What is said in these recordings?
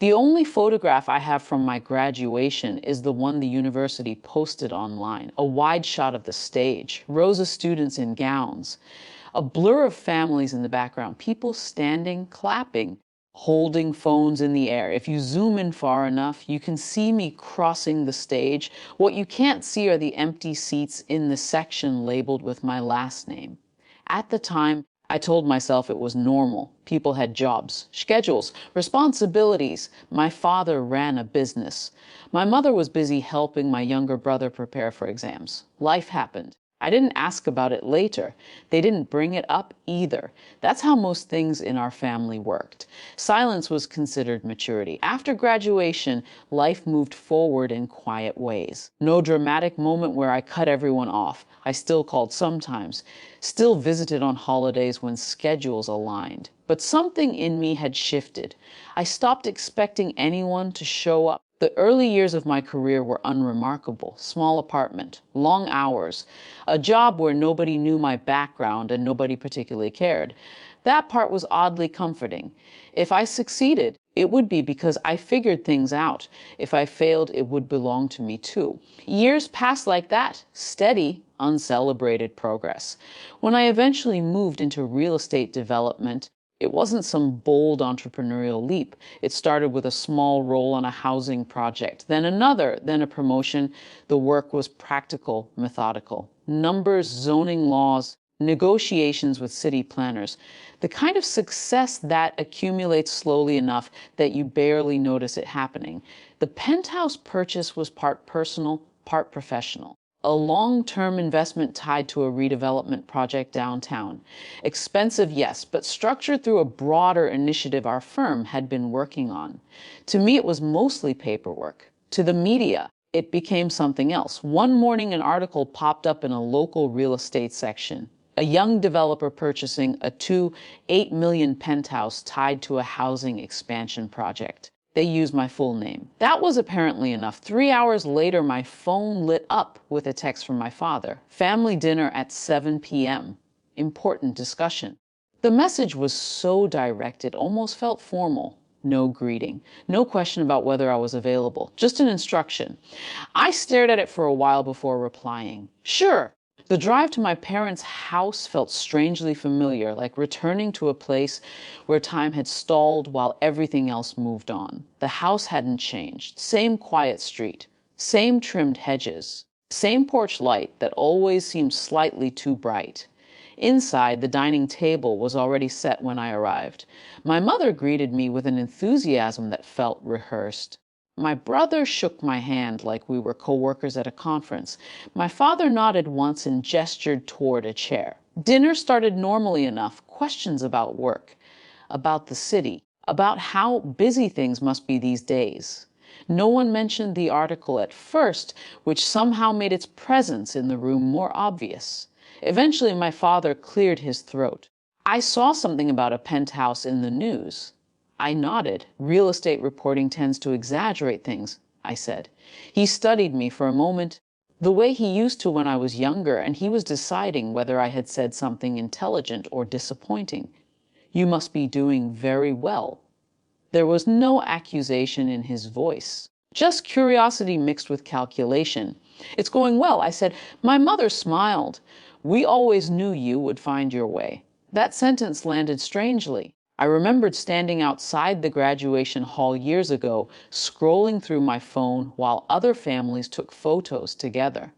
The only photograph I have from my graduation is the one the university posted online, a wide shot of the stage, rows of students in gowns, a blur of families in the background, people standing, clapping, holding phones in the air. If you zoom in far enough, you can see me crossing the stage. What you can't see are the empty seats in the section labeled with my last name. At the time, I told myself it was normal. People had jobs, schedules, responsibilities. My father ran a business. My mother was busy helping my younger brother prepare for exams. Life happened. I didn't ask about it later. They didn't bring it up either. That's how most things in our family worked. Silence was considered maturity. After graduation, life moved forward in quiet ways. No dramatic moment where I cut everyone off. I still called sometimes, still visited on holidays when schedules aligned. But something in me had shifted. I stopped expecting anyone to show up. The early years of my career were unremarkable. Small apartment, long hours, a job where nobody knew my background and nobody particularly cared. That part was oddly comforting. If I succeeded, it would be because I figured things out. If I failed, it would belong to me too. Years passed like that, steady, uncelebrated progress. When I eventually moved into real estate development, it wasn't some bold entrepreneurial leap. It started with a small role on a housing project, then another, then a promotion. The work was practical, methodical. Numbers, zoning laws, negotiations with city planners. The kind of success that accumulates slowly enough that you barely notice it happening. The penthouse purchase was part personal, part professional. A long-term investment tied to a redevelopment project downtown. Expensive, yes, but structured through a broader initiative our firm had been working on. To me, it was mostly paperwork. To the media, it became something else. One morning, an article popped up in a local real estate section. A young developer purchasing a 2.8M penthouse tied to a housing expansion project. They used my full name. That was apparently enough. 3 hours later, my phone lit up with a text from my father. Family dinner at 7 p.m. Important discussion. The message was so direct it almost felt formal. No greeting. No question about whether I was available. Just an instruction. I stared at it for a while before replying. Sure. The drive to my parents' house felt strangely familiar, like returning to a place where time had stalled while everything else moved on. The house hadn't changed. Same quiet street, same trimmed hedges, same porch light that always seemed slightly too bright. Inside, the dining table was already set when I arrived. My mother greeted me with an enthusiasm that felt rehearsed. My brother shook my hand like we were co-workers at a conference. My father nodded once and gestured toward a chair. Dinner started normally enough. Questions about work, about the city, about how busy things must be these days. No one mentioned the article at first, which somehow made its presence in the room more obvious. Eventually, my father cleared his throat. I saw something about a penthouse in the news. I nodded. Real estate reporting tends to exaggerate things, I said. He studied me for a moment, the way he used to when I was younger, and he was deciding whether I had said something intelligent or disappointing. You must be doing very well. There was no accusation in his voice, just curiosity mixed with calculation. It's going well, I said. My mother smiled. We always knew you would find your way. That sentence landed strangely. I remembered standing outside the graduation hall years ago, scrolling through my phone while other families took photos together.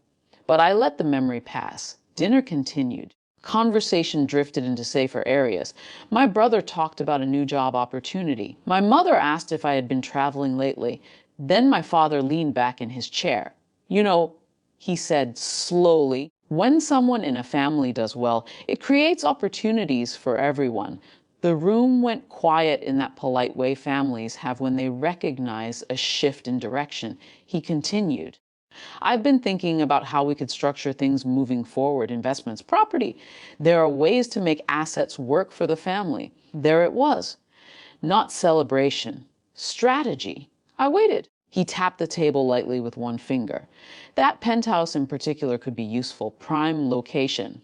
But I let the memory pass. Dinner continued. Conversation drifted into safer areas. My brother talked about a new job opportunity. My mother asked if I had been traveling lately. Then my father leaned back in his chair. You know, he said slowly, when someone in a family does well, it creates opportunities for everyone. The room went quiet in that polite way families have when they recognize a shift in direction. He continued. I've been thinking about how we could structure things moving forward, investments, property. There are ways to make assets work for the family. There it was. Not celebration. Strategy. I waited. He tapped the table lightly with one finger. That penthouse in particular could be useful. Prime location.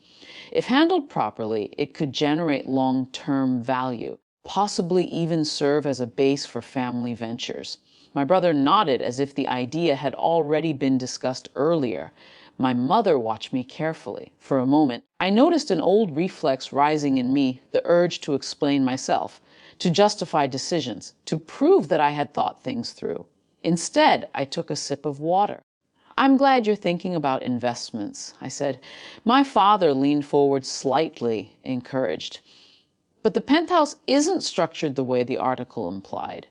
If handled properly, it could generate long-term value. possibly even serve as a base for family ventures. My brother nodded as if the idea had already been discussed earlier. My mother watched me carefully. For a moment, I noticed an old reflex rising in me, the urge to explain myself, to justify decisions, to prove that I had thought things through. Instead, I took a sip of water. I'm glad you're thinking about investments, I said. My father leaned forward slightly, encouraged. But the penthouse isn't structured the way the article implied.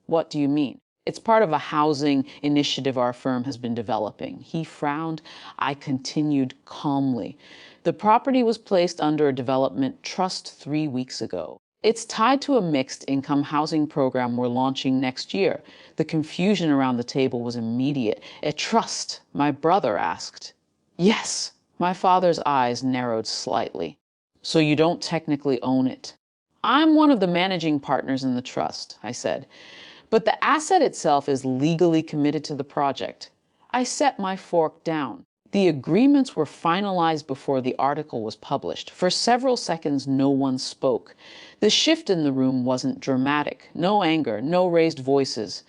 What do you mean? It's part of a housing initiative our firm has been developing. He frowned. I continued calmly. The property was placed under a development trust 3 weeks ago. It's tied to a mixed income housing program we're launching next year. The confusion around the table was immediate. A trust? My brother asked. Yes. My father's eyes narrowed slightly. So you don't technically own it. I'm one of the managing partners in the trust, I said, but the asset itself is legally committed to the project. I set my fork down. The agreements were finalized before the article was published. For several seconds, no one spoke. The shift in the room wasn't dramatic. No anger, no raised voices.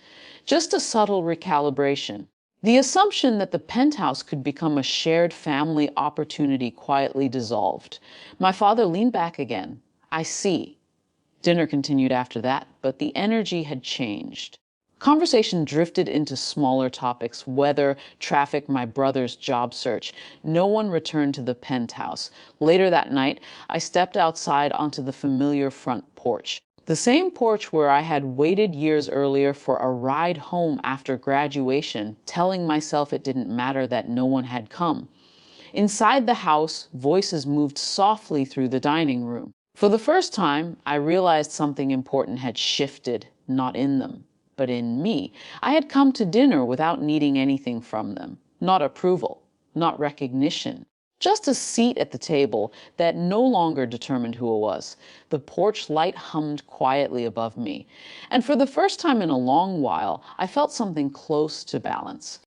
Just a subtle recalibration. The assumption that the penthouse could become a shared family opportunity quietly dissolved. My father leaned back again. I see. Dinner continued after that, but the energy had changed. Conversation drifted into smaller topics: weather, traffic, my brother's job search. No one returned to the penthouse. Later that night, I stepped outside onto the familiar front porch. The same porch where I had waited years earlier for a ride home after graduation, telling myself it didn't matter that no one had come. Inside the house, voices moved softly through the dining room. For the first time, I realized something important had shifted, not in them, but in me. I had come to dinner without needing anything from them. Not approval, not recognition. Just a seat at the table that no longer determined who it was. The porch light hummed quietly above me. And for the first time in a long while, I felt something close to balance.